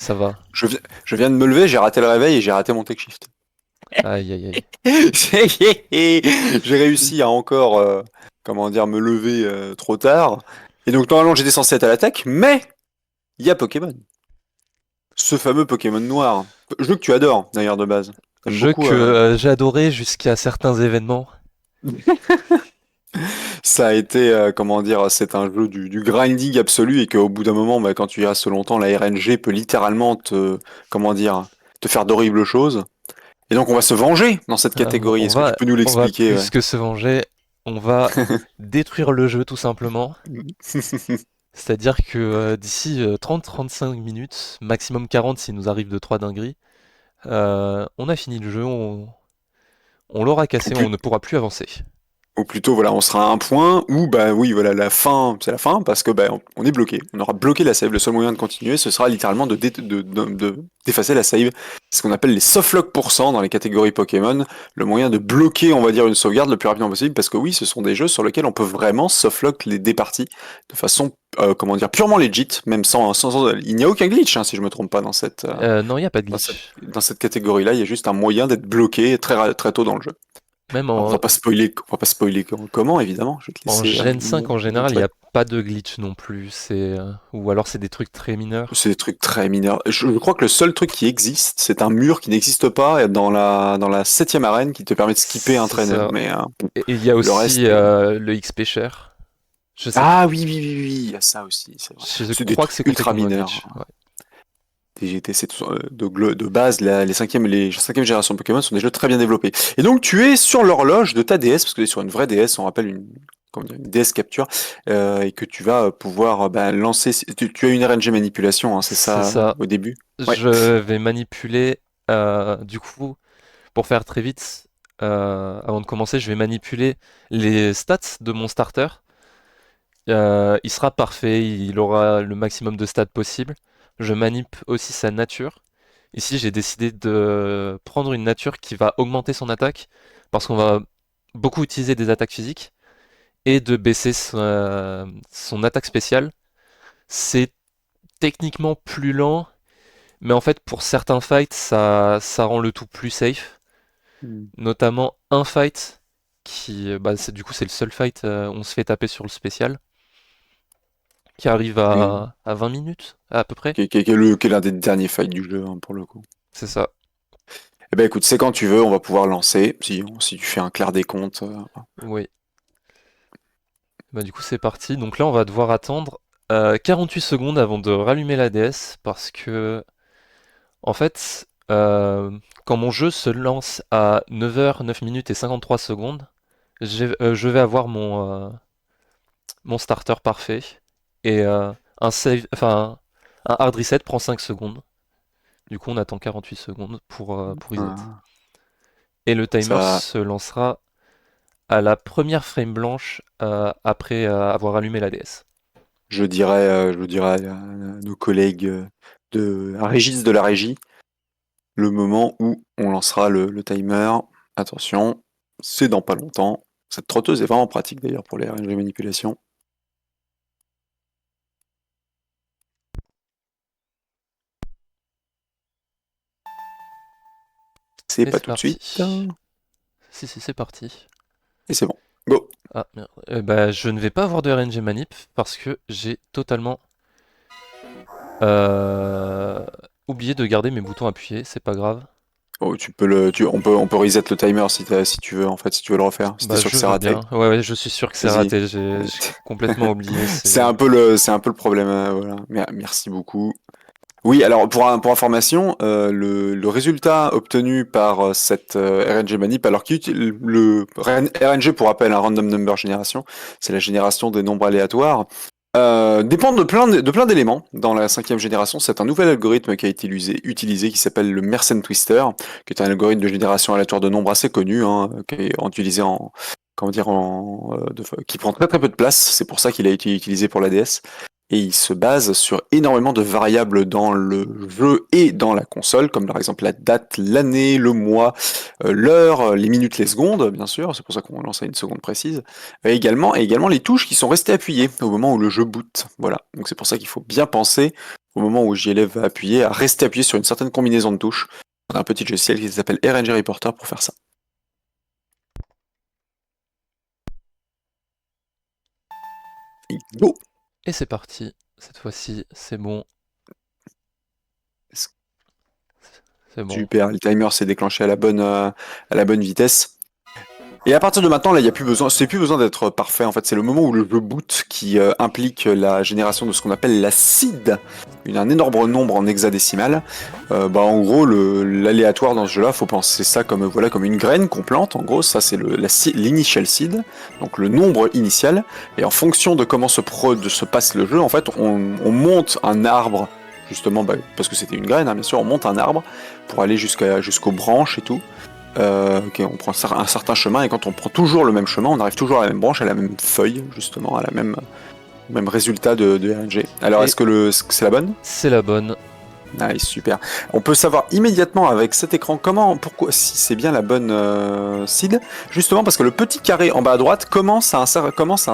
ça va. Je viens de me lever, j'ai raté le réveil et j'ai raté mon tech shift. Aïe, aïe, aïe. J'ai réussi à encore, comment dire, me lever trop tard. Et donc normalement j'étais censé être à l'attaque, mais il y a Pokémon. Ce fameux Pokémon noir. Jeu que tu adores d'ailleurs de base. T'aimes Jeu beaucoup. que j'ai adoré jusqu'à certains événements. Ça a été, comment dire, c'est un jeu du grinding absolu et qu'au bout d'un moment, bah, quand tu y restes longtemps, la RNG peut littéralement comment dire, te faire d'horribles choses. Et donc on va se venger dans cette catégorie. On Est-ce que tu va, peux nous on va l'expliquer, plus ouais? que se venger, on va détruire le jeu tout simplement. C'est-à-dire que d'ici 30-35 minutes, maximum 40 s'il nous arrive de 3 dingueries, on a fini le jeu, on l'aura Ou cassé, on plus, ne pourra plus avancer. ou plutôt, voilà, on sera à un point où, bah oui, voilà, la fin, c'est la fin parce que bah, on est bloqué. On aura bloqué la save. Le seul moyen de continuer, ce sera littéralement d'effacer la save. C'est ce qu'on appelle les softlock % dans les catégories Pokémon. Le moyen de bloquer, on va dire, une sauvegarde le plus rapidement possible parce que oui, ce sont des jeux sur lesquels on peut vraiment softlock des parties de façon, comment dire, purement legit, même il n'y a aucun glitch, hein, si je me trompe pas Non, il n'y a pas de dans cette, glitch. dans cette catégorie-là. Il y a juste un moyen d'être bloqué très tôt dans le jeu. Même Alors, en, on va pas spoiler comment, évidemment. Je vais te en laisser Gen 5 en général, il n'y montrer. a pas de glitch non plus. Ou alors c'est des trucs très mineurs. C'est des trucs très mineurs. Je crois que le seul truc qui existe, c'est un mur qui n'existe pas dans la septième arène qui te permet de skipper un C'est trainer. ça. Mais Et il y a le aussi reste. le XP share. Je sais, Ah oui, oui, oui, oui, il y a ça aussi, c'est vrai. je C'est des crois que trucs c'est ultra complètement un mineurs. glitch. Ouais. TGT, c'est de base, les cinquième génération de Pokémon sont des jeux très bien développés. Et donc, tu es sur l'horloge de ta DS, parce que tu es sur une vraie DS, on rappelle comment dire, une DS capture, et que tu vas pouvoir bah, lancer. Tu as une RNG manipulation, hein, c'est C'est ça, ça. au début? Ouais. Je vais manipuler, du coup, pour faire très vite, avant de commencer, je vais manipuler les stats de mon starter. Il sera parfait, il aura le maximum de stats possible. Je manip aussi sa nature. Ici, j'ai décidé de prendre une nature qui va augmenter son attaque, parce qu'on va beaucoup utiliser des attaques physiques, et de baisser son attaque spéciale. C'est techniquement plus lent, mais en fait, pour certains fights, ça rend le tout plus safe. Hmm. Notamment un fight bah, du coup, c'est le seul fight où on se fait taper sur le spécial, qui arrive Oui. à 20 minutes, à peu près. Qui est l'un des derniers fights du jeu, hein, pour le coup. C'est ça. Eh ben écoute, c'est quand tu veux, on va pouvoir lancer. Si tu fais un clair des comptes. Oui. Bah, du coup, c'est parti. Donc là, on va devoir attendre 48 secondes avant de rallumer la DS, parce que, en fait, quand mon jeu se lance à 9h, 9 minutes et 53 secondes, je vais avoir mon starter parfait. Et un hard reset prend 5 secondes. Du coup, on attend 48 secondes pour reset. Ah, Et le timer ça, se lancera à la première frame blanche après avoir allumé la DS. je dirais à nos collègues à Régis de la régie, le moment où on lancera le timer. Attention, c'est dans pas longtemps. Cette trotteuse est vraiment pratique d'ailleurs pour les RNG manipulations. C'est Et pas c'est tout de suite. parti. Si, si, c'est parti. Et c'est bon. Go. Ah, merde. Bah, je ne vais pas avoir de RNG manip parce que j'ai totalement euh, oublié de garder mes boutons appuyés. C'est pas grave. Oh, on peut reset le timer si tu veux, en fait, si tu veux le refaire. Si t'es Bah, sûr que je c'est veux raté. bien. Ouais, ouais, je suis sûr que c'est Vas-y. raté. J'ai complètement oublié. C'est un peu le problème, voilà. Merci beaucoup. Oui, alors pour information, le résultat obtenu par cette RNG manip, alors le RNG pour rappel, un random number generation, c'est la génération des nombres aléatoires, dépend de plein d'éléments. Dans la cinquième génération, c'est un nouvel algorithme qui a été utilisé qui s'appelle le Mersenne Twister, qui est un algorithme de génération aléatoire de nombres assez connu, hein, qui est utilisé comment dire, qui prend très très peu de place. C'est pour ça qu'il a été utilisé pour la DS. et il se base sur énormément de variables dans le jeu et dans la console, comme par exemple la date, l'année, le mois, l'heure, les minutes, les secondes, bien sûr, c'est pour ça qu'on lance à une seconde précise, et également les touches qui sont restées appuyées au moment où le jeu boot. Voilà, donc c'est pour ça qu'il faut bien penser au moment où JLF va appuyer, à rester appuyé sur une certaine combinaison de touches. On a un petit logiciel qui s'appelle RNG Reporter pour faire ça. Et go! Et c'est parti. Cette fois-ci, c'est bon. C'est bon. Super, le timer s'est déclenché à la bonne vitesse. Et à partir de maintenant, là, il y a plus besoin, c'est plus besoin d'être parfait. En fait, c'est le moment où le jeu boot qui implique la génération de ce qu'on appelle la seed, un énorme nombre en hexadécimal. En gros, l'aléatoire dans ce jeu-là, faut penser ça comme une graine qu'on plante. En gros, ça c'est l'initial seed, donc le nombre initial. Et en fonction de comment se passe le jeu, en fait, on monte un arbre. Justement, parce que c'était une graine, hein, bien sûr, on monte un arbre pour aller jusqu'aux branches et tout. On prend un certain chemin, et quand on prend toujours le même chemin, on arrive toujours à la même branche, à la même feuille, justement, au même résultat de RNG. Alors, Et est-ce que c'est la bonne? c'est la bonne. Nice, super. On peut savoir immédiatement avec cet écran pourquoi, si c'est bien la bonne seed, justement parce que le petit carré en bas à droite commence à un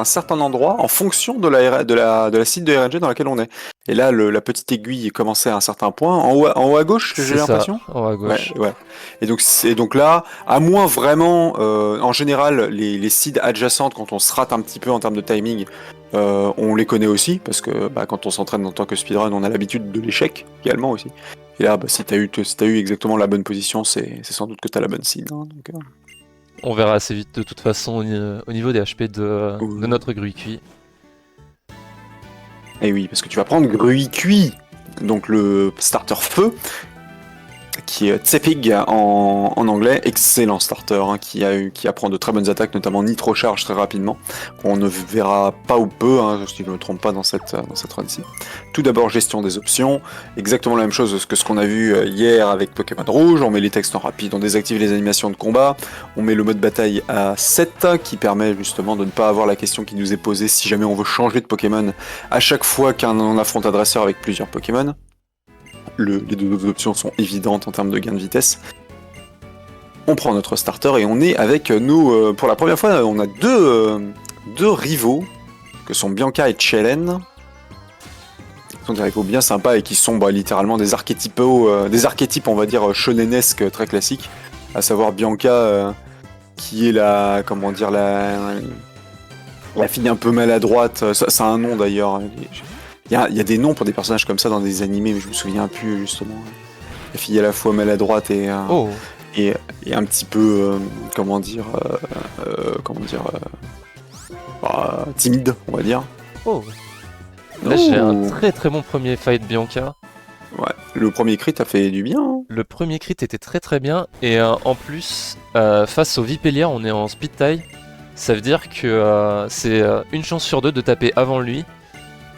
certain endroit en fonction de la seed de RNG dans laquelle on est. Et là, la petite aiguille est commencée à un certain point, en haut à gauche, j'ai C'est ça, l'impression. en haut à Ouais, gauche. ouais. Et donc là, à moins vraiment, en général, les seeds adjacentes, quand on se rate un petit peu en termes de timing, on les connaît aussi, parce que quand on s'entraîne en tant que speedrun, on a l'habitude de l'échec également aussi. Et là, si t'as eu exactement la bonne position, c'est sans doute que t'as la bonne seed. Hein, donc, On verra assez vite de toute façon au niveau des HP de notre Gruy-Cuit. Et oui, parce que tu vas prendre Gruy cuit, donc le starter feu, qui est Tsepig en anglais, excellent starter, hein, qui apprend de très bonnes attaques, notamment Nitro Charge très rapidement. On ne verra pas ou peu, hein, si je ne me trompe pas, dans cette run-ci. Tout d'abord, gestion des options, exactement la même chose que ce qu'on a vu hier avec Pokémon Rouge. On met les textes en rapide, on désactive les animations de combat, on met le mode bataille à 7, qui permet justement de ne pas avoir la question qui nous est posée si jamais on veut changer de Pokémon à chaque fois qu'on affronte adresseur avec plusieurs Pokémon. Les deux options sont évidentes en termes de gain de vitesse. On prend notre starter et on est avec nous, pour la première fois, on a deux rivaux, que sont Bianca et Chellen. Ce sont des rivaux bien sympas et qui sont littéralement des archétypes, on va dire, shonenesques très classiques. À savoir Bianca, qui est la fille un peu maladroite. Ça a un nom d'ailleurs. Il y a des noms pour des personnages comme ça dans des animés, mais je me souviens plus justement. La fille à la fois maladroite et un petit peu timide, on va dire. Oh. Là j'ai un très très bon premier fight Bianca. Ouais, le premier crit a fait du bien. Hein. Le premier crit était très très bien et en plus face au Vipellier on est en speed tie. Ça veut dire que c'est une chance sur deux de taper avant lui.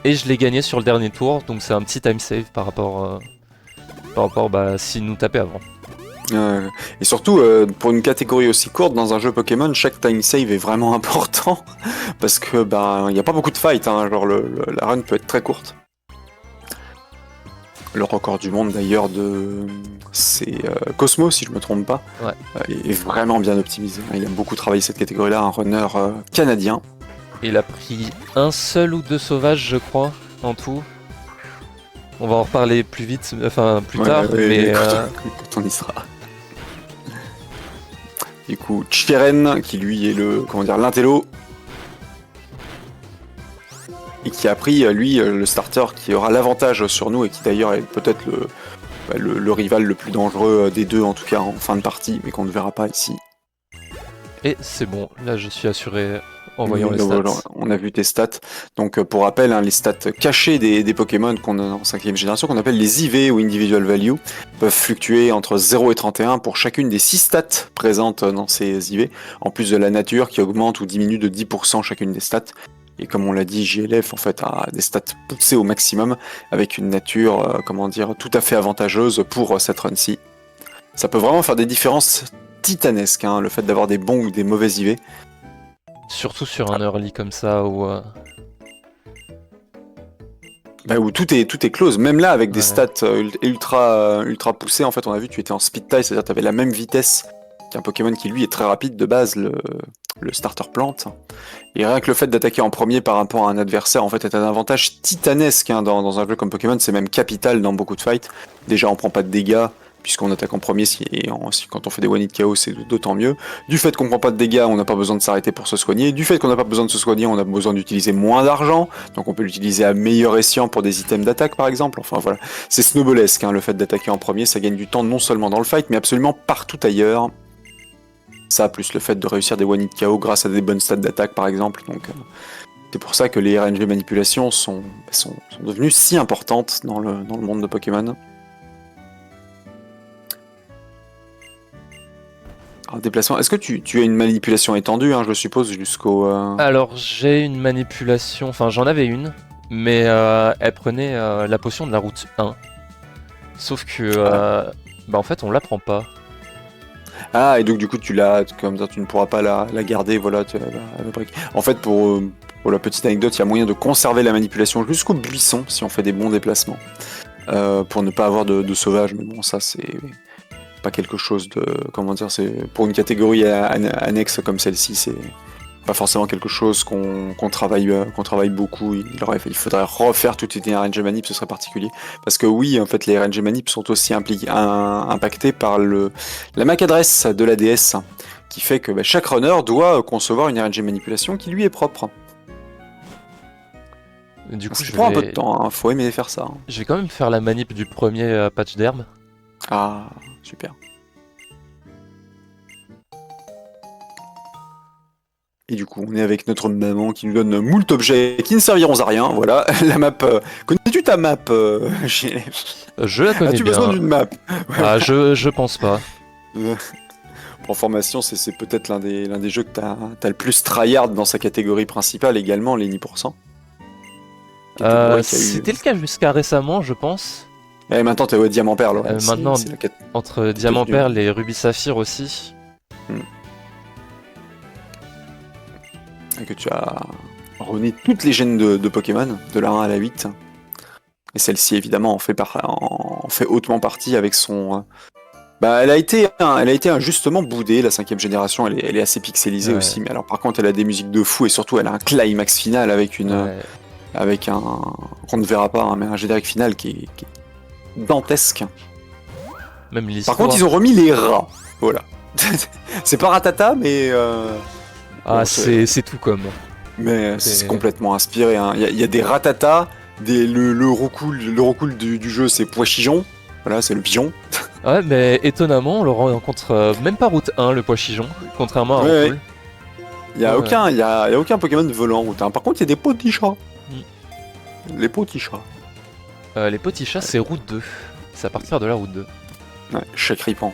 Et je l'ai gagné sur le dernier tour, donc c'est un petit time save par rapport s'il nous tapait avant. Et surtout, pour une catégorie aussi courte dans un jeu Pokémon, chaque time save est vraiment important parce que il n'y a pas beaucoup de fight, hein, genre la run peut être très courte. Le record du monde d'ailleurs c'est Cosmo si je me trompe pas, ouais. Est vraiment bien optimisé. Il a beaucoup travaillé cette catégorie-là, un runner canadien. Il a pris un seul ou deux sauvages, je crois, en tout. On va en reparler plus vite, plus tard, mais quand on y sera. Du coup, Chiren, qui lui est l'intello, et qui a pris lui le starter qui aura l'avantage sur nous et qui d'ailleurs est peut-être le rival le plus dangereux des deux, en tout cas en fin de partie, mais qu'on ne verra pas ici. Et c'est bon, là je suis assuré. En voyant les stats. On a vu tes stats. Donc pour rappel, les stats cachées des Pokémon qu'on a en 5ème génération, qu'on appelle les IV ou Individual Value, peuvent fluctuer entre 0 et 31 pour chacune des 6 stats présentes dans ces IV, en plus de la nature qui augmente ou diminue de 10% chacune des stats. Et comme on l'a dit, JLF en fait a des stats poussées au maximum, avec une nature tout à fait avantageuse pour cette run-ci. Ça peut vraiment faire des différences titanesques, hein, le fait d'avoir des bons ou des mauvais IV. Surtout sur un early comme ça où Bah, où tout est close. Même là, avec des Ouais. stats ultra poussées, en fait, on a vu, tu étais en speed tie, c'est-à-dire que tu avais la même vitesse qu'un Pokémon qui, lui, est très rapide de base, le starter plante. Et rien que le fait d'attaquer en premier par rapport à un adversaire, en fait, est un avantage titanesque hein, dans un jeu comme Pokémon. C'est même capital dans beaucoup de fights. Déjà, on prend pas de dégâts, puisqu'on attaque en premier, quand on fait des one-hit KO, c'est d'autant mieux. Du fait qu'on prend pas de dégâts, on n'a pas besoin de s'arrêter pour se soigner. Du fait qu'on n'a pas besoin de se soigner, on a besoin d'utiliser moins d'argent. Donc on peut l'utiliser à meilleur escient pour des items d'attaque, par exemple. Enfin voilà, c'est snowballesque, hein, le fait d'attaquer en premier. Ça gagne du temps non seulement dans le fight, mais absolument partout ailleurs. Ça, plus le fait de réussir des one-hit KO grâce à des bonnes stats d'attaque, par exemple. Donc, c'est pour ça que les RNG manipulations sont devenues si importantes dans le monde de Pokémon. Alors, déplacement, est-ce que tu as une manipulation étendue, hein, je le suppose, jusqu'au... Alors, j'ai une manipulation, enfin j'en avais une, mais elle prenait la potion de la route 1. Sauf que, bah en fait, on l'apprend pas. Ah, et donc du coup, comme ça, tu ne pourras pas la garder, voilà. En fait, pour la petite anecdote, il y a moyen de conserver la manipulation jusqu'au buisson, si on fait des bons déplacements, pour ne pas avoir de sauvage, mais bon, ça, c'est pas quelque chose de... Comment dire, c'est pour une catégorie annexe comme celle-ci, c'est pas forcément quelque chose qu'on travaille beaucoup. Il faudrait refaire toute une RNG manip, ce serait particulier. Parce que oui, en fait, les RNG manip sont aussi impactés par la MAC adresse de la DS, qui fait que chaque runner doit concevoir une RNG manipulation qui lui est propre. Du coup, Ça prend un peu de temps, hein, faut aimer faire ça. Hein. je vais quand même faire la manip du premier patch d'herbe. Ah, super. Et du coup, on est avec notre maman qui nous donne moult objets qui ne serviront à rien. Voilà, la map. Connais-tu ta map Je la connais As-tu bien. besoin d'une map Ah, je pense pas. Pour information, c'est peut-être l'un des jeux que t'as le plus tryhard dans sa catégorie principale également, les 10%. C'était le cas jusqu'à récemment, je pense. Et maintenant, t'es au Diamant Perle. Ouais. Maintenant, entre Diamant devenu... Perle et Rubis Saphir aussi. Et que tu as rené toutes les gènes de Pokémon, de la 1 à la 8. Et celle-ci, évidemment, en fait hautement partie avec son... elle a été injustement boudée, la 5ème génération, elle est assez pixelisée aussi, mais alors par contre elle a des musiques de fou et surtout elle a un climax final avec qu'on ne verra pas, hein, mais un générique final qui est dantesque. Même l'histoire. Par contre ils ont remis les rats, voilà. C'est pas Ratata, mais... Ah, c'est tout comme. Mais c'est complètement inspiré, hein. Il y a des Ratata, le roucoule du jeu c'est Poichijon, voilà c'est le pigeon. Ouais, mais étonnamment, on le rencontre même pas route 1, le Poichijon, contrairement à Roucoule. Ouais. Il y a aucun Pokémon volant en route 1. Par contre, il y a des petits chats. Les petits chats. Les petits chats, c'est route 2. C'est à partir de la route 2. Ouais, chaque ripan.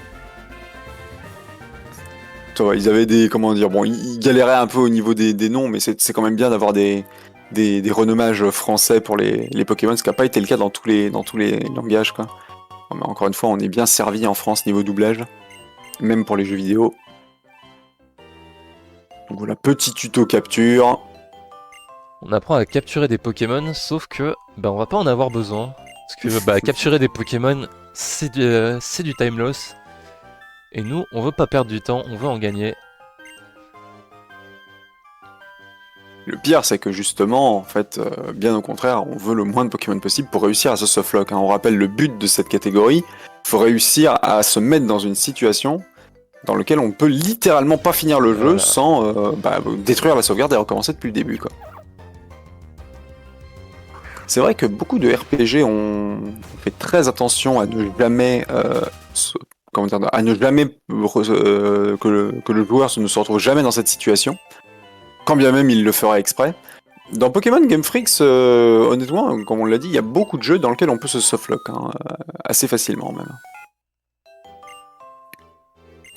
Ils avaient des... Comment dire... Bon, ils galéraient un peu au niveau des noms, mais c'est quand même bien d'avoir des renommages français pour les Pokémon, ce qui n'a pas été le cas dans tous les langages, quoi. Mais encore une fois, on est bien servi en France niveau doublage, même pour les jeux vidéo. Donc voilà, petit tuto capture. On apprend à capturer des Pokémon, sauf que on va pas en avoir besoin. Parce que capturer des Pokémon, c'est du time loss. Et nous, on veut pas perdre du temps, on veut en gagner. Le pire, c'est que justement, en fait, bien au contraire, on veut le moins de Pokémon possible pour réussir à se softlock. Hein. On rappelle le but de cette catégorie, il faut réussir à se mettre dans une situation dans laquelle on peut littéralement pas finir le jeu sans détruire la sauvegarde et recommencer depuis le début, quoi. C'est vrai que beaucoup de RPG ont fait très attention à ne jamais que le joueur ne se retrouve jamais dans cette situation, quand bien même il le fera exprès. Dans Pokémon Game Freaks, honnêtement, comme on l'a dit, il y a beaucoup de jeux dans lesquels on peut se softlock, hein, assez facilement même.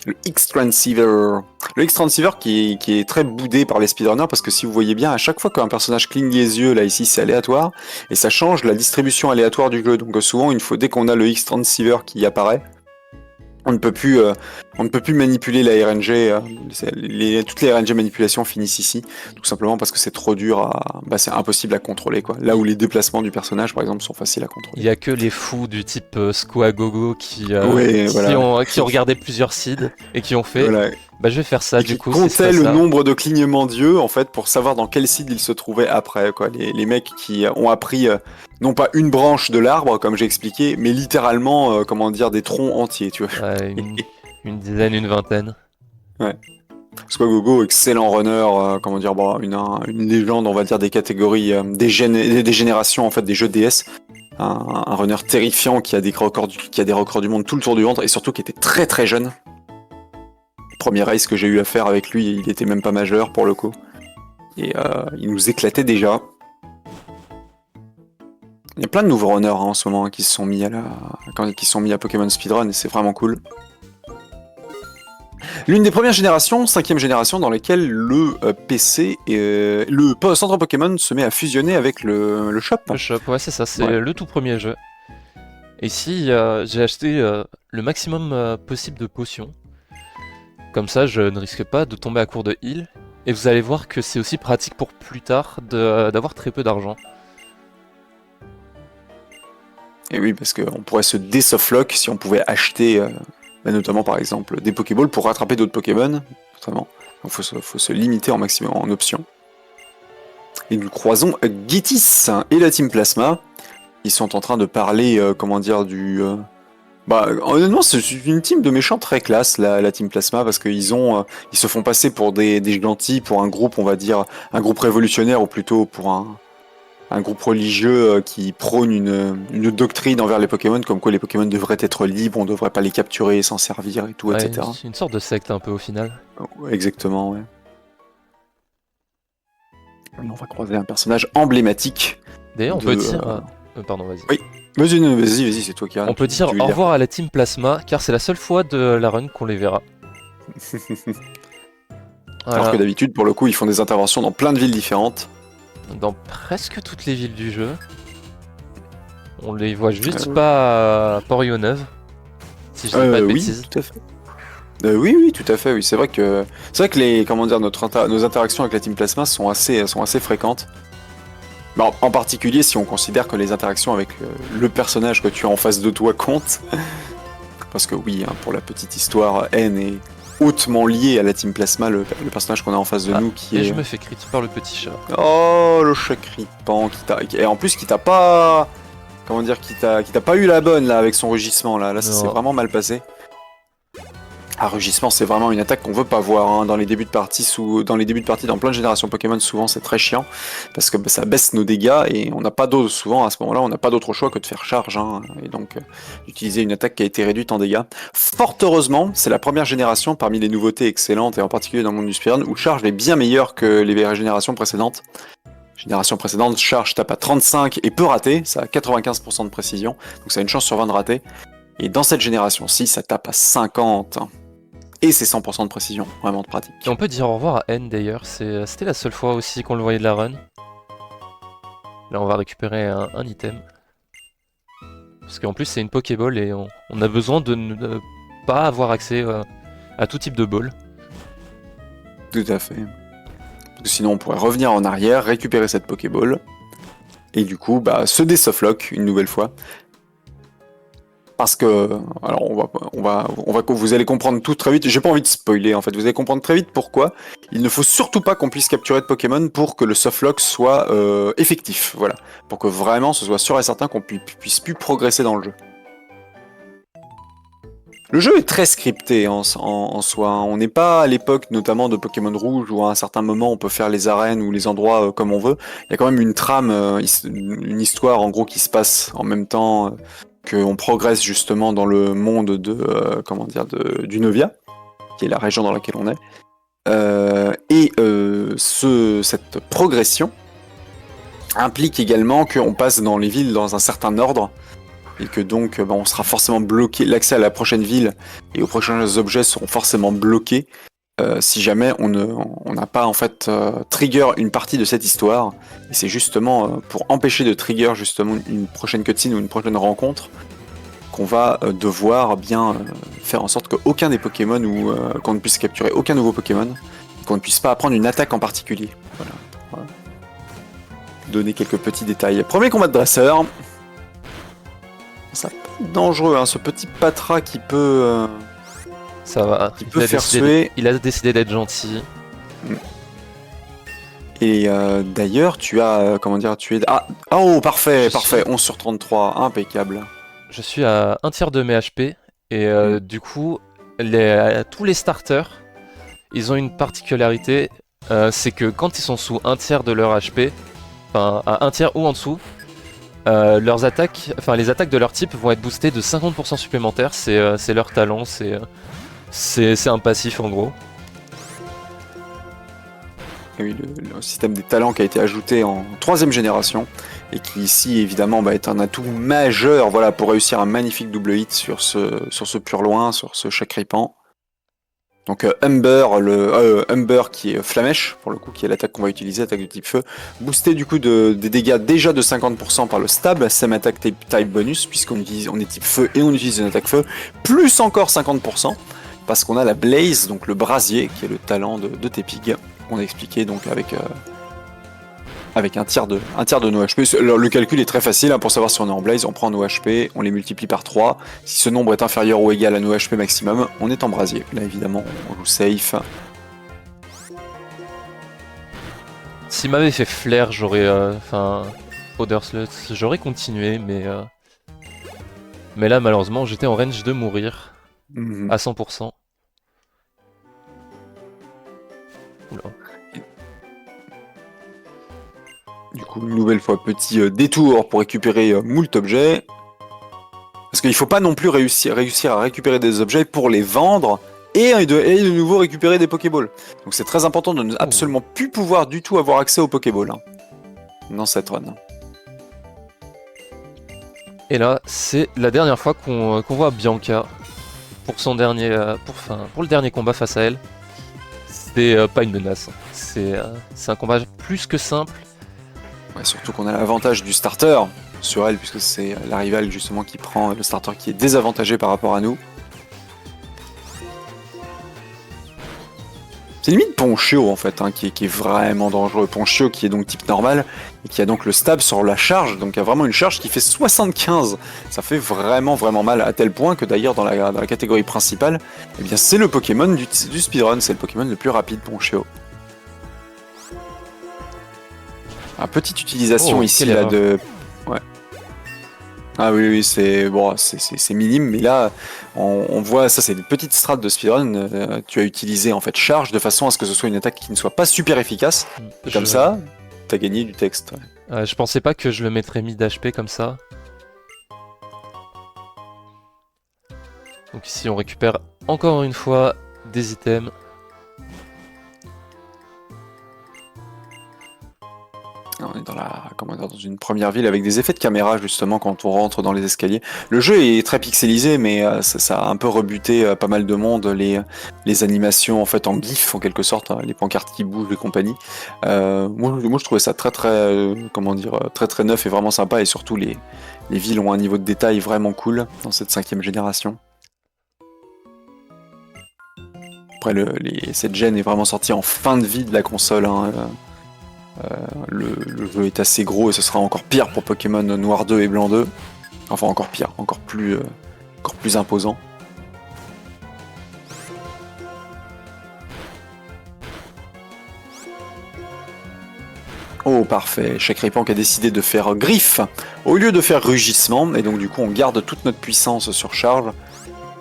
Le X-Transceiver. Le X-Transceiver qui est très boudé par les speedrunners parce que si vous voyez bien, à chaque fois qu'un personnage cligne les yeux, là ici c'est aléatoire, et ça change la distribution aléatoire du jeu. Donc souvent, dès qu'on a le X-Transceiver qui apparaît, On ne peut plus, on ne peut plus manipuler la RNG. Toutes les RNG manipulations finissent ici, tout simplement parce que c'est trop dur c'est impossible à contrôler, quoi. Là où les déplacements du personnage, par exemple, sont faciles à Il contrôler. y a que les fous du type Squagogo Ouais, voilà. qui ont regardé plusieurs seeds et qui ont fait Voilà. bah je vais faire ça Et du qui coup si c'est comptait pas le ça. nombre de clignements d'yeux, en fait, pour savoir dans quel seed il se trouvait après, quoi. Les mecs qui ont appris, non pas une branche de l'arbre, comme j'ai expliqué, mais littéralement, comment dire, des troncs entiers, tu vois. Ouais, une dizaine, une vingtaine. Ouais. Squagogo, excellent runner, comment dire, une légende, on va dire, des catégories, des générations, en fait, des jeux DS. Un runner terrifiant qui a des records du monde tout le tour du ventre, et surtout qui était très très jeune. Premier race que j'ai eu à faire avec lui, il était même pas majeur pour le coup. Et il nous éclatait déjà. Il y a plein de nouveaux runners en ce moment qui se sont mis à Pokémon Speedrun et c'est vraiment cool. L'une des premières générations, 5ème génération, dans lesquelles le PC et le centre Pokémon se met à fusionner avec le shop. Le shop, ouais c'est ça, c'est Ouais. le tout premier jeu. Et ici j'ai acheté le maximum possible de potions. Comme ça je ne risque pas de tomber à court de heal. Et vous allez voir que c'est aussi pratique pour plus tard d'avoir très peu d'argent. Et oui, parce qu'on pourrait se désoflock si on pouvait acheter, notamment par exemple, des Pokéballs pour rattraper d'autres Pokémon, notamment. Donc faut se limiter en maximum en options. Et nous croisons Gitis et la Team Plasma. Ils sont en train de parler, honnêtement, c'est une team de méchants très classe, la Team Plasma, parce qu'ils ils se font passer pour des gentils, pour un groupe, on va dire, un groupe révolutionnaire, ou plutôt pour un groupe religieux qui prône une doctrine envers les Pokémon, comme quoi les Pokémon devraient être libres, on devrait pas les capturer, s'en servir et tout, Ouais, etc. une sorte de secte un peu au final. Ouais, exactement, ouais. On va croiser un personnage emblématique. D'ailleurs on peut dire... pardon, vas-y. Oui. Vas-y, c'est toi qui as. On peut dire au revoir à la Team Plasma, car c'est la seule fois de la run qu'on les verra. Voilà. Alors que d'habitude, pour le coup, ils font des interventions dans plein de villes différentes. Dans presque toutes les villes du jeu. On les voit juste pas à Port-Neuve, si je dis pas de bêtises. Oui, tout à fait. Oui, tout à fait. Oui, c'est vrai que nos interactions avec la Team Plasma sont assez fréquentes. Bon, en particulier si on considère que les interactions avec le personnage que tu as en face de toi comptent. Parce que oui, hein, pour la petite histoire, N est hautement lié à la Team Plasma, le personnage qu'on a en face de nous qui et est... je me fais crit par le petit chat. Oh, le chat crippant et en plus qui t'a pas... Comment dire, qui t'a pas eu la bonne là avec son rugissement là. Là, ça s'est vraiment mal passé. Ah, rugissement, c'est vraiment une attaque qu'on veut pas voir hein, dans les débuts de partie, dans plein de générations Pokémon, souvent c'est très chiant parce que ça baisse nos dégâts et on n'a pas d'autre, souvent à ce moment-là, on n'a pas d'autre choix que de faire charge hein, et donc d'utiliser une attaque qui a été réduite en dégâts. Fort heureusement, c'est la première génération parmi les nouveautés excellentes et en particulier dans le monde du Speedrun où charge est bien meilleure que les générations précédentes. Génération précédente, charge tape à 35 et peut rater, ça a 95% de précision, donc ça a une chance sur 20 de rater. Et dans cette génération-ci, ça tape à 50. Et c'est 100% de précision, vraiment de pratique. Et on peut dire au revoir à N d'ailleurs, c'était la seule fois aussi qu'on le voyait de la run. Là on va récupérer un item. Parce qu'en plus c'est une Pokéball et on a besoin de ne pas avoir accès à tout type de ball. Tout à fait. Parce que sinon on pourrait revenir en arrière, récupérer cette Pokéball, et du coup se désoflock une nouvelle fois. Parce que, alors vous allez comprendre tout très vite, j'ai pas envie de spoiler en fait, vous allez comprendre très vite pourquoi il ne faut surtout pas qu'on puisse capturer de Pokémon pour que le softlock soit effectif, voilà. Pour que vraiment ce soit sûr et certain qu'on puisse plus progresser dans le jeu. Le jeu est très scripté en soi, hein. On n'est pas à l'époque notamment de Pokémon Rouge où à un certain moment on peut faire les arènes ou les endroits comme on veut. Il y a quand même une trame, une histoire en gros qui se passe en même temps qu'on progresse justement dans le monde du Novia, qui est la région dans laquelle on est. Cette progression implique également qu'on passe dans les villes dans un certain ordre, et que donc on sera forcément bloqué, l'accès à la prochaine ville et aux prochains objets seront forcément bloqués si jamais on n'a pas en fait trigger une partie de cette histoire. Et c'est justement pour empêcher de trigger justement une prochaine cutscene ou une prochaine rencontre qu'on va devoir bien faire en sorte qu'aucun des Pokémon ou qu'on ne puisse capturer aucun nouveau Pokémon, qu'on ne puisse pas apprendre une attaque en particulier. Voilà. Voilà. Donner quelques petits détails. Premier combat de dresseur. Ça peut être dangereux, hein, ce petit Patra qui peut, Ça va. qui peut faire suer. Il a décidé d'être gentil. Et d'ailleurs, tu as, comment dire, tu es... Ah, oh, parfait, Je parfait, suis- 11 sur 33, impeccable. Je suis à un tiers de mes HP et du coup, tous les starters, ils ont une particularité, c'est que quand ils sont sous un tiers de leur HP, enfin à un tiers ou en dessous, leurs attaques, enfin les attaques de leur type vont être boostées de 50% supplémentaires. C'est leur talent, c'est un passif en gros. Et oui, le système des talents qui a été ajouté en 3ème génération et qui ici évidemment est un atout majeur, voilà, pour réussir un magnifique double hit sur ce pur loin, sur ce Chakripan. Donc Humber qui est Flamèche, pour le coup, qui est l'attaque qu'on va utiliser, attaque de type feu, boosté du coup des dégâts déjà de 50% par le stab, same attack type bonus, puisqu'on on est type feu et on utilise une attaque feu, plus encore 50%, parce qu'on a la Blaze, donc le brasier, qui est le talent de Tepig, qu'on a expliqué donc avec un tiers de nos HP. Le calcul est très facile, hein, pour savoir si on est en Blaze, on prend nos HP, on les multiplie par 3. Si ce nombre est inférieur ou égal à nos HP maximum, on est en brasier. Là évidemment, on joue safe. S'il m'avait fait flair, j'aurais, enfin, Powder Slut, j'aurais continué, mais là malheureusement j'étais en range de mourir à 100%. Oula. Du coup, une nouvelle fois, petit détour pour récupérer moult objets. Parce qu'il ne faut pas non plus réussir à récupérer des objets pour les vendre et de nouveau récupérer des Pokéballs. Donc c'est très important de ne absolument plus pouvoir du tout avoir accès aux Pokéballs, hein, dans cette run. Et là, c'est la dernière fois qu'on voit Bianca pour son dernier, pour le dernier combat face à elle. C'est pas une menace, c'est un combat plus que simple. Ouais, surtout qu'on a l'avantage du starter sur elle, puisque c'est la rivale justement qui prend le starter qui est désavantagé par rapport à nous. C'est limite Ponchio en fait, hein, qui est vraiment dangereux. Ponchio qui est donc type normal, et qui a donc le stab sur la charge, donc il y a vraiment une charge qui fait 75. Ça fait vraiment mal, à tel point que d'ailleurs dans la catégorie principale, eh bien c'est le Pokémon du speedrun, c'est le Pokémon le plus rapide, Ponchio. Ah, petite utilisation ici là de... Ouais. Ah oui, c'est bon, c'est minime, mais là, on voit, ça c'est des petites strates de speedrun, tu as utilisé en fait charge de façon à ce que ce soit une attaque qui ne soit pas super efficace, et comme ça, t'as gagné du texte. Ouais. Je pensais pas que je le mettrais mid HP comme ça. Donc ici on récupère encore une fois des items. On est dans une première ville avec des effets de caméra justement quand on rentre dans les escaliers. Le jeu est très pixelisé, mais ça a un peu rebuté pas mal de monde, les animations en fait en gif en quelque sorte, hein, les pancartes qui bougent et compagnie. Moi je trouvais ça très très neuf et vraiment sympa, et surtout les villes ont un niveau de détail vraiment cool dans cette 5ème génération. Après cette gen est vraiment sortie en fin de vie de la console, hein. Le jeu est assez gros et ce sera encore pire pour Pokémon Noir 2 et Blanc 2. Enfin encore pire, encore plus imposant. Oh parfait, Chakripan qui a décidé de faire griffe au lieu de faire rugissement, et donc du coup on garde toute notre puissance sur charge,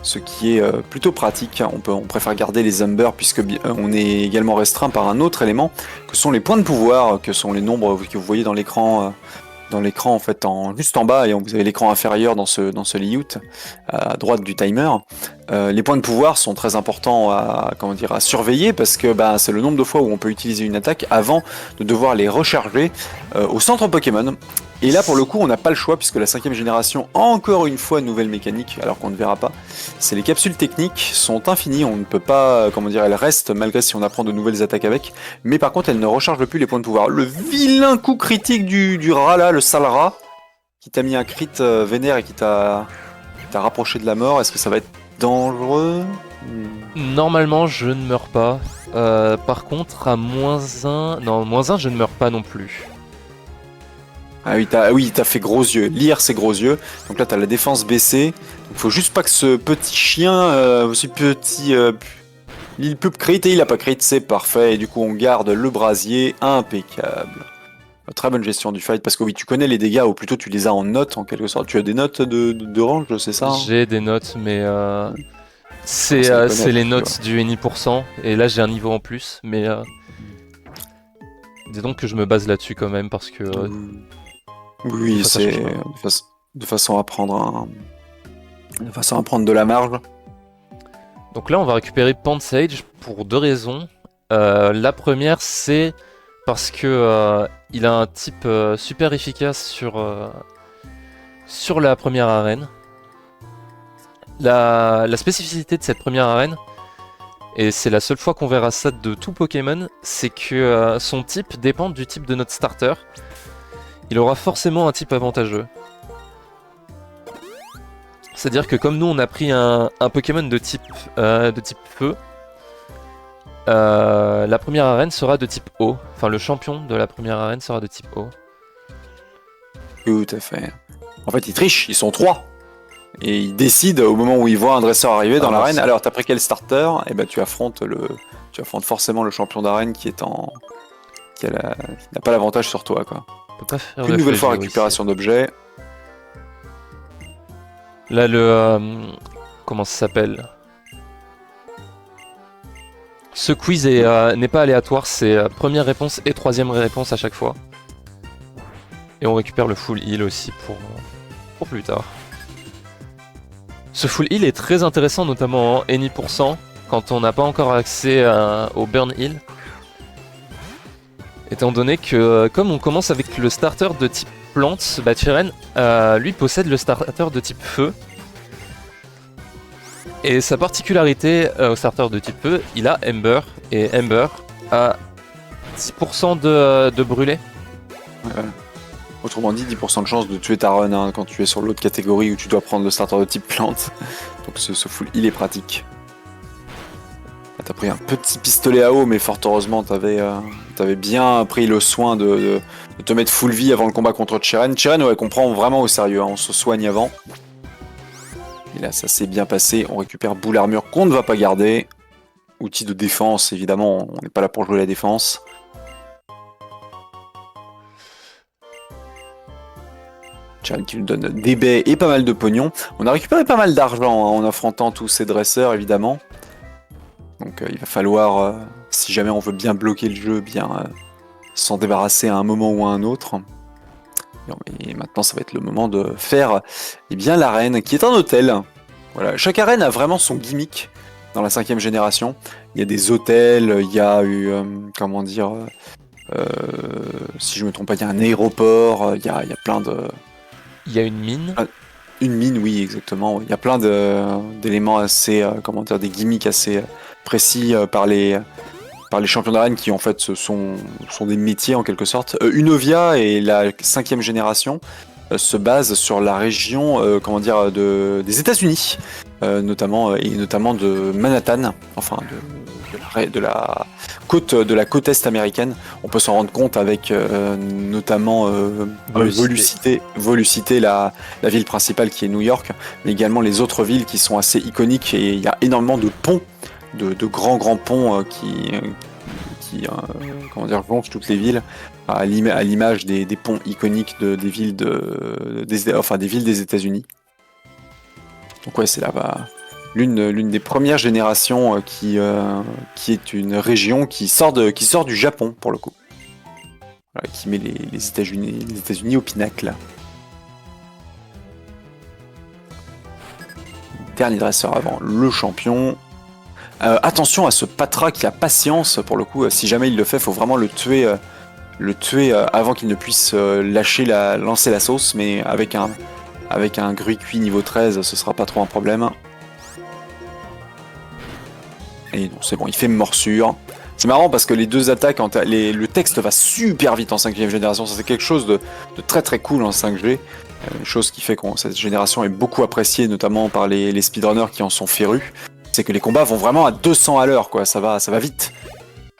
ce qui est plutôt pratique. On préfère garder les Humber puisque on est également restreint par un autre élément que sont les points de pouvoir, que sont les nombres que vous voyez dans l'écran en fait juste en bas, et vous avez l'écran inférieur dans ce layout à droite du timer. Les points de pouvoir sont très importants à surveiller, parce que c'est le nombre de fois où on peut utiliser une attaque avant de devoir les recharger au centre Pokémon. Et là pour le coup on n'a pas le choix, puisque la 5ème génération, encore une fois nouvelle mécanique, alors qu'on ne verra pas, c'est les capsules techniques sont infinies, on ne peut pas, elles restent malgré si on apprend de nouvelles attaques avec, mais par contre elles ne rechargent plus les points de pouvoir. Le vilain coup critique du rat là, le sale rat, qui t'a mis un crit vénère et qui t'a t'as rapproché de la mort, est-ce que ça va être dangereux? Normalement, je ne meurs pas. Par contre, à -1... Non, -1, je ne meurs pas non plus. Ah oui, t'as fait gros yeux. Lire, c'est gros yeux. Donc là, t'as la défense baissée. Il faut juste pas que ce petit chien, ce petit Lil Pup crit, et il a pas crit, c'est parfait. Et du coup, on garde le brasier, impeccable. Très bonne gestion du fight, parce que oui, tu connais les dégâts, ou plutôt tu les as en notes, en quelque sorte. Tu as des notes de range, c'est ça, hein? J'ai des notes, mais Commence à les c'est connaître, les tu vois. notes du NI%, et là j'ai un niveau en plus, mais dis donc que je me base là-dessus quand même, parce que des Oui, fois ça c'est change pas. de façon à prendre de façon à prendre de la marge. Donc là on va récupérer Pansage pour 2 raisons. La première c'est parce que il a un type super efficace sur la première arène. La spécificité de cette première arène, et c'est la seule fois qu'on verra ça de tout Pokémon, c'est que son type dépend du type de notre starter. Il aura forcément un type avantageux. C'est-à-dire que comme nous on a pris un Pokémon de type feu, la première arène sera de type eau. Enfin le champion de la première arène sera de type eau. Tout à fait. En fait, ils trichent, ils sont trois. Et ils décident au moment où ils voient un dresseur arriver dans Ah, l'arène. mince. Alors, t'as pris quel starter? Et ben, tu affrontes forcément le champion d'arène qui n'a pas l'avantage sur toi, quoi. On peut pas faire Une de nouvelle fois Flégio ici. récupération d'objets. Là comment ça s'appelle? Ce quiz n'est pas aléatoire, c'est première réponse et troisième réponse à chaque fois. Et on récupère le full heal aussi pour plus tard. Ce full heal est très intéressant, notamment en NI%, quand on n'a pas encore accès au burn heal. Étant donné que, comme on commence avec le starter de type plante, Chiren, lui possède le starter de type feu. Et sa particularité au starter de type feu, il a Ember, et Ember a 10% de brûlé. Ouais. Autrement dit, 10% de chance de tuer ta run, hein, quand tu es sur l'autre catégorie où tu dois prendre le starter de type plante. Donc ce full heal est pratique. Ah, t'as pris un petit pistolet à eau, mais fort heureusement, t'avais bien pris le soin de te mettre full vie avant le combat contre Chiren. Chiren, ouais, qu'on prend vraiment au sérieux, hein, on se soigne avant. Et là, ça s'est bien passé. On récupère boule armure qu'on ne va pas garder. Outil de défense, évidemment, on n'est pas là pour jouer la défense. Chiren qui nous donne des baies et pas mal de pognon. On a récupéré pas mal d'argent, hein, en affrontant tous ces dresseurs, évidemment. Donc il va falloir, si jamais on veut bien bloquer le jeu, bien s'en débarrasser à un moment ou à un autre. Et maintenant, ça va être le moment de faire l'arène, qui est un hôtel. Voilà. Chaque arène a vraiment son gimmick dans la 5ème génération. Il y a des hôtels, il y a eu, comment dire, si je me trompe pas, il y a un aéroport, il y a plein de... Il y a une mine. Une mine, oui, exactement. Il y a plein d'éléments assez, comment dire, des gimmicks assez précis par les champions d'arène qui en fait sont des métiers en quelque sorte. Unovia et la 5ème génération se basent sur la région, comment dire, des États-Unis, notamment de Manhattan, enfin de la côte est américaine. On peut s'en rendre compte avec notamment Volucité, la ville principale qui est New York, mais également les autres villes qui sont assez iconiques, et il y a énormément de ponts, de grands ponts qui comment dire, jonchent toutes les villes, à l'image des ponts iconiques des villes des États-Unis. Donc ouais, c'est là-bas l'une des premières générations qui est une région qui sort du Japon pour le coup. Voilà, qui met les États-Unis au pinacle. Dernier dresseur avant le champion. Attention à ce Patra qui a patience pour le coup. Si jamais il le fait, faut vraiment le tuer avant qu'il ne puisse lancer la sauce. Mais avec un Gruy cuit niveau 13, ce sera pas trop un problème. Et non, c'est bon, il fait morsure. C'est marrant parce que les deux attaques, le texte va super vite en 5ème génération. Ça, c'est quelque chose de très très cool en 5G. Chose qui fait que cette génération est beaucoup appréciée, notamment par les speedrunners qui en sont férus. C'est que les combats vont vraiment à 200 à l'heure, quoi. Ça va vite.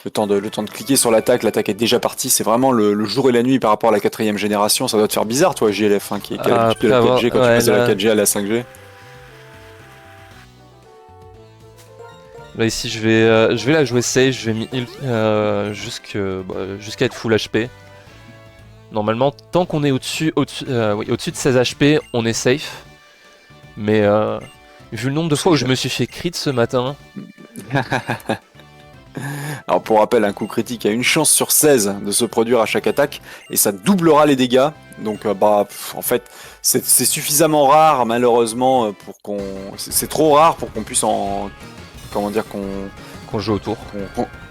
Le temps de cliquer sur l'attaque est déjà partie. C'est vraiment le jour et la nuit par rapport à la 4ème génération. Ça doit te faire bizarre, toi, JLF, hein, qui a l'habitude de la 4G quand tu passes de la 4G à la 5G. Là ici je vais la jouer safe, je vais mis heal jusqu'à être full HP. Normalement tant qu'on est au-dessus de 16 HP on est safe. Mais vu le nombre de fois où je me suis fait crit ce matin. Alors pour rappel, un coup critique a une chance sur 16 de se produire à chaque attaque et ça doublera les dégâts. Donc en fait c'est suffisamment rare malheureusement pour qu'on... C'est trop rare pour qu'on puisse en... Comment dire qu'on joue autour.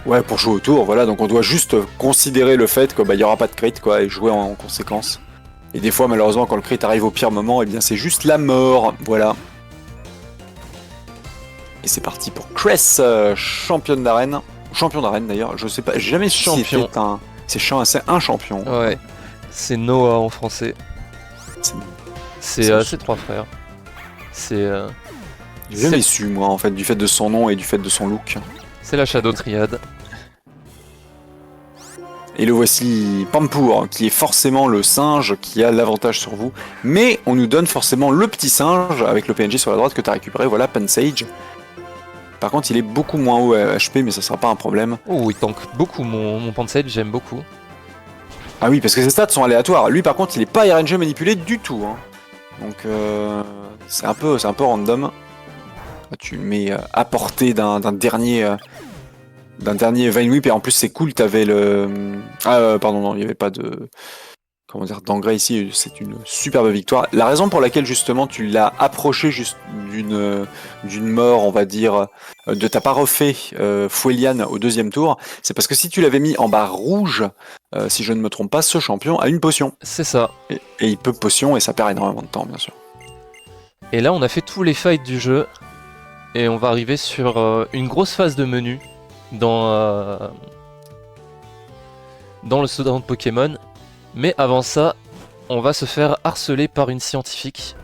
Ouais, pour jouer autour, voilà. Donc on doit juste considérer le fait qu'il n'y aura pas de crit, quoi, et jouer en conséquence. Et des fois, malheureusement, quand le crit arrive au pire moment, eh bien c'est juste la mort, voilà. Et c'est parti pour Cress, championne d'arène. Champion d'arène d'ailleurs, je sais pas, j'ai jamais su si c'était un... C'est un champion. Ouais, c'est Noah en français. C'est trois frères. C'est... J'ai jamais su, moi, en fait, du fait de son nom et du fait de son look. C'est la Shadow Triad. Et le voici Pampour, qui est forcément le singe qui a l'avantage sur vous. Mais on nous donne forcément le petit singe, avec le PNJ sur la droite que tu as récupéré, voilà, Pansage. Par contre, il est beaucoup moins haut HP, mais ça sera pas un problème. Oh, il tank beaucoup, mon Pansage, j'aime beaucoup. Ah oui, parce que ses stats sont aléatoires. Lui, par contre, il est pas RNG manipulé du tout. Hein. Donc, c'est un peu random. Tu le mets à portée d'un dernier Vine Whip et en plus c'est cool, t'avais le... pardon, non, il n'y avait pas de... Comment dire, d'engrais ici, c'est une superbe victoire. La raison pour laquelle justement tu l'as approché juste d'une mort, on va dire, t'as pas refait Fouelian au deuxième tour, c'est parce que si tu l'avais mis en barre rouge, si je ne me trompe pas, ce champion a une potion. C'est ça. Et il peut potion et ça perd énormément de temps, bien sûr. Et là on a fait tous les fights du jeu. Et on va arriver sur une grosse phase de menu dans le Showdown de Pokémon. Mais avant ça, on va se faire harceler par une scientifique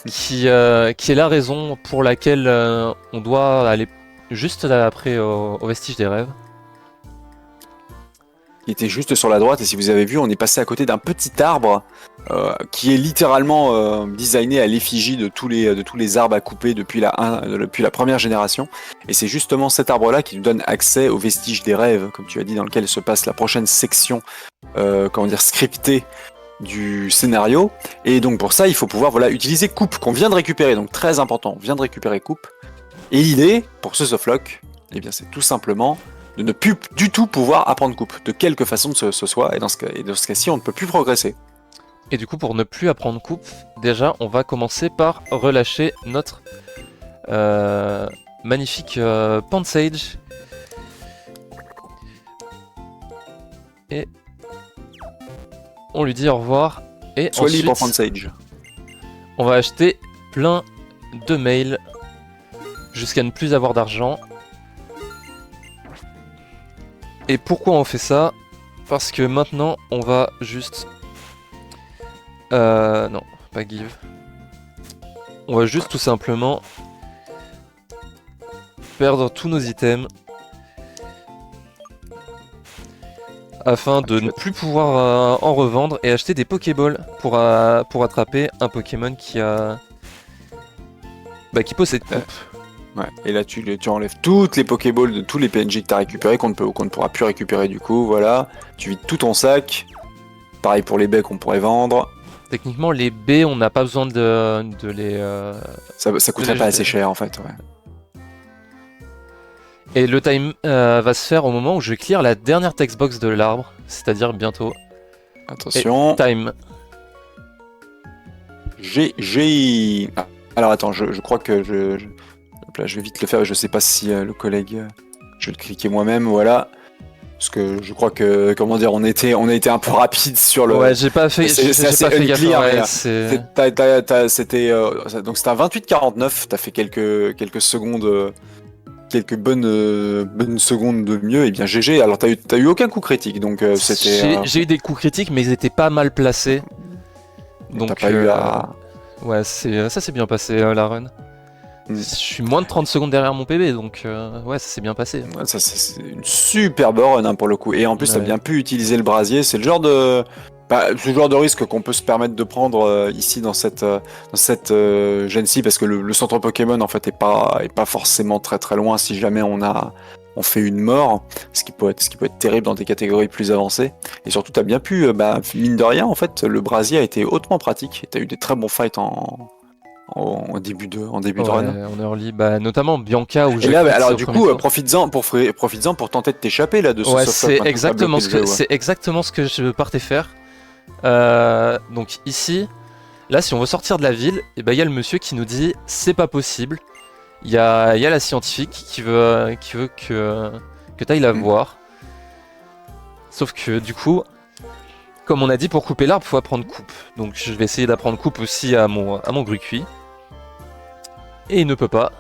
qui est la raison pour laquelle on doit aller juste après au Vestige des Rêves. Il était juste sur la droite et si vous avez vu, on est passé à côté d'un petit arbre qui est littéralement designé à l'effigie de tous les arbres à couper depuis la première génération. Et c'est justement cet arbre-là qui nous donne accès au Vestige des Rêves, comme tu as dit, dans lequel se passe la prochaine section, scriptée du scénario. Et donc pour ça, il faut pouvoir utiliser Coupe, qu'on vient de récupérer, donc très important, on vient de récupérer Coupe. Et l'idée, pour ce softlock, eh bien c'est tout simplement de ne plus du tout pouvoir apprendre Coupe, de quelque façon que ce soit, et dans ce cas-ci, on ne peut plus progresser. Et du coup, pour ne plus apprendre Coupe, déjà, on va commencer par relâcher notre magnifique Pansage. Et on lui dit au revoir. Et Sois ensuite, libre, Pansage. On va acheter plein de mails jusqu'à ne plus avoir d'argent. Et pourquoi on fait ça? Parce que maintenant, on va juste... non, pas give. On va juste tout simplement perdre tous nos items afin de ne plus pouvoir en revendre et acheter des Pokéballs pour attraper un Pokémon qui possède Coupe. Ouais, et là tu enlèves toutes les Pokéballs de tous les PNJ que tu as récupérés, qu'on ne pourra plus récupérer du coup, voilà. Tu vides tout ton sac. Pareil pour les baies qu'on pourrait vendre. Techniquement, les baies, on n'a pas besoin de les... Ça coûterait pas assez cher en fait, ouais. Et le time va se faire au moment où je clear la dernière textbox de l'arbre, c'est-à-dire bientôt. Attention. Et time. J'ai... Ah, alors attends, je crois que Hop là, je vais vite le faire, je sais pas si le collègue... Je vais le cliquer moi-même, voilà. Parce que je crois que, comment dire, on a été un peu rapide sur le... Ouais, j'ai pas fait gaffe. Ouais, c'était donc c'était un 28-49, t'as fait quelques secondes... quelques bonnes secondes de mieux, et bien GG. Alors t'as eu aucun coup critique, donc c'était... J'ai eu des coups critiques, mais ils étaient pas mal placés. T'as Donc, pas eu à... ouais, ça s'est bien passé, la run. Mm. Je suis moins de 30 secondes derrière mon PB, donc ouais, ça s'est bien passé. Ouais, ça, c'est une superbe run hein, pour le coup. Et en plus, t'as Ouais. bien pu utiliser le brasier. C'est le genre de... Bah, c'est le genre de risque qu'on peut se permettre de prendre ici dans cette gène-ci parce que le centre Pokémon en fait est pas forcément très très loin si jamais on fait une mort, ce qui peut être terrible dans des catégories plus avancées. Et surtout, t'as bien pu, bah, mine de rien, en fait, le brasier a été hautement pratique. Et t'as eu des très bons fights en début de run. Ouais, en early, bah, notamment Bianca où Et je là, bah, quitte alors au du premier coup, tour. profites-en pour tenter de t'échapper là de ce Ouais, softlock maintenant que t'as bloqué le jeu. Ouais. c'est exactement ce que je partais faire. Donc ici, là, si on veut sortir de la ville, et ben il y a le monsieur qui nous dit c'est pas possible. Il y a la scientifique qui veut que t'ailles la Mm. voir. Sauf que du coup, comme on a dit pour couper l'arbre, faut apprendre coupe. Donc je vais essayer d'apprendre coupe aussi à mon Grucuit. Et il ne peut pas.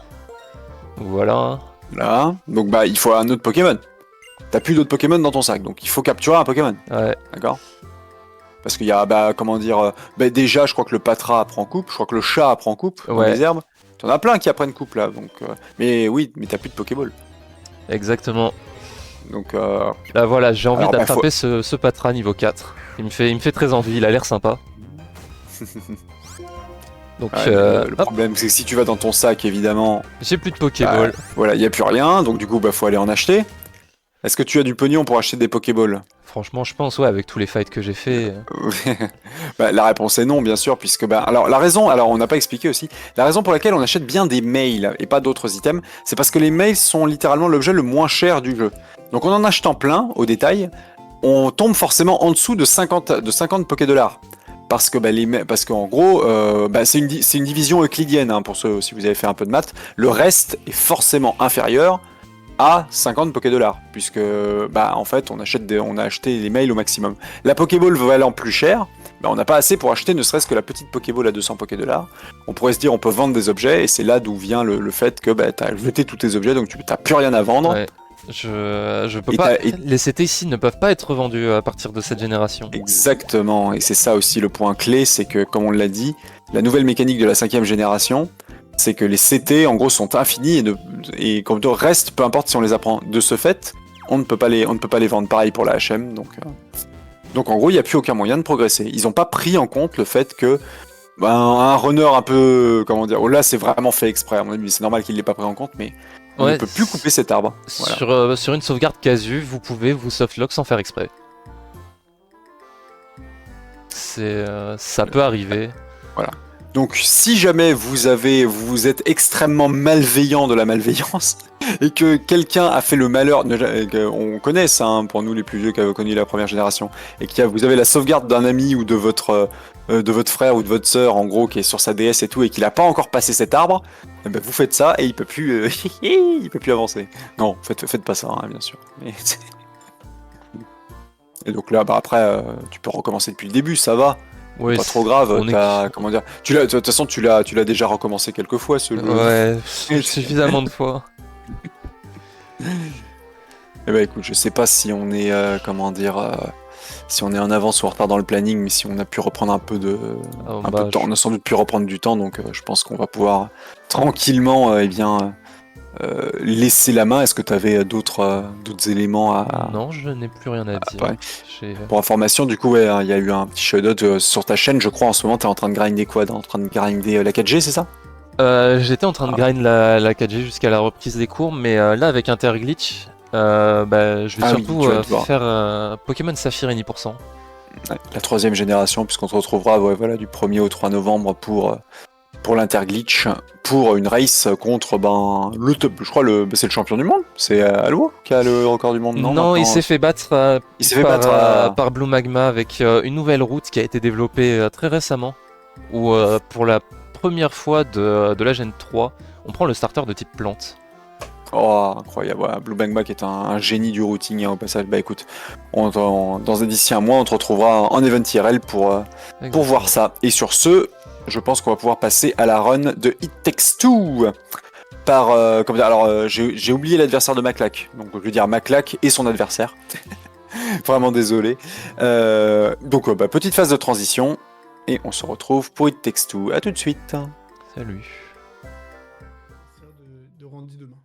Donc voilà. Là, donc bah il faut un autre Pokémon. T'as plus d'autres Pokémon dans ton sac, donc il faut capturer un Pokémon, Ouais. d'accord? Parce qu'il y a, bah comment dire, bah, déjà je crois que le Patra apprend coupe, je crois que le chat apprend coupe dans Ouais, les herbes. T'en as plein qui apprennent coupe là, donc. Mais oui, mais t'as plus de Pokéball. exactement. Donc Là voilà, j'ai envie alors bah faut. d'attraper ce Patra niveau 4. Il me fait très envie, il a l'air sympa. Donc Ouais, le hop, problème c'est que si tu vas dans ton sac évidemment, j'ai plus de bah, Pokéball. voilà, il y a plus rien, donc du coup bah faut aller en acheter. Est-ce que tu as du pognon pour acheter des Pokéballs? Franchement, je pense, ouais, avec tous les fights que j'ai fait. Bah, la réponse est non, bien sûr, puisque bah, alors la raison, alors on n'a pas expliqué aussi, la raison pour laquelle on achète bien des mails et pas d'autres items, c'est parce que les mails sont littéralement l'objet le moins cher du jeu. Donc en achetant plein au détail, on tombe forcément en dessous de 50 Pokédollars. Parce que parce qu'en gros, bah, c'est une division euclidienne hein, pour ceux si vous avez fait un peu de maths. Le reste est forcément inférieur à 50 Pokédollars, puisque bah en fait on a acheté les mails au maximum. La Pokéball valant plus cher, bah, on n'a pas assez pour acheter ne serait-ce que la petite Pokéball à 200 Pokédollars. On pourrait se dire on peut vendre des objets, et c'est là d'où vient le fait que bah, t'as jeté tous tes objets, donc tu n'as plus rien à vendre. Ouais. Je peux Et pas. et Les CT ici ne peuvent pas être revendus à partir de cette génération. exactement, et c'est ça aussi le point clé, c'est que comme on l'a dit, la nouvelle mécanique de la 5ème génération, c'est que les CT en gros sont infinis et comme tout reste, peu importe si on les apprend. De ce fait, on ne peut pas les vendre. Pareil pour la HM, donc en gros il n'y a plus aucun moyen de progresser. Ils n'ont pas pris en compte le fait que ben, un runner un peu, comment dire, oh là c'est vraiment fait exprès, à mon avis c'est normal qu'il ne l'ait pas pris en compte, mais on ne Ouais, peut plus couper cet arbre. Voilà. sur une sauvegarde casu, vous pouvez vous softlock sans faire exprès. Ça peut arriver. Voilà. Donc si jamais vous êtes extrêmement malveillant de la malveillance et que quelqu'un a fait le malheur, on connaît ça hein, pour nous les plus vieux qui avaient connu la première génération, et vous avez la sauvegarde d'un ami ou de votre frère ou de votre sœur en gros qui est sur sa DS et tout et qu'il n'a pas encore passé cet arbre, eh ben, vous faites ça et il peut plus, il peut plus avancer. Non, faites pas ça hein, bien sûr. Et donc là, bah après, tu peux recommencer depuis le début, ça va. Ouais, Pas trop grave, on est... comment dire. De toute façon, tu l'as déjà recommencé quelques fois ce jeu. Ouais, suffisamment de fois. Eh ben écoute, je sais pas si on est, comment dire, si on est en avance ou en retard dans le planning, mais si on a pu reprendre un peu de temps, on a sans doute pu reprendre du temps, donc je pense qu'on va pouvoir tranquillement, eh bien, laisser la main. Est-ce que tu avais d'autres éléments à... Non, je n'ai plus rien à dire. Ouais. Pour information, du coup, ouais, il y a eu un petit shout-out sur ta chaîne, je crois, en ce moment, t'es en train de grinder quoi? En train de grinder la 4G, c'est ça? J'étais en train de grind la 4G jusqu'à la reprise des cours, mais là, avec Interglitch, bah, je vais surtout faire Pokémon Saphir et Nipourcent. Ouais, la 3ème génération, puisqu'on se retrouvera voilà, du 1er au 3 novembre pour l'Interglitch, pour une race contre le top, je crois c'est le champion du monde, c'est Allo qui a le record du monde, non? Non, il s'est fait battre, par Blue Magma avec une nouvelle route qui a été développée très récemment, où pour la première fois de la Gen 3, on prend le starter de type plante. Oh, incroyable, ouais. Blue Magma qui est un génie du routing hein, au passage. Bah écoute, d'ici un mois, on te retrouvera en event IRL pour voir ça. Et sur ce, je pense qu'on va pouvoir passer à la run de It Takes Two. J'ai oublié l'adversaire de Maclac. Donc je veux dire Maclac et son adversaire. Vraiment désolé. Petite phase de transition. et on se retrouve pour It Takes Two. À tout de suite. Salut. de Randy demain.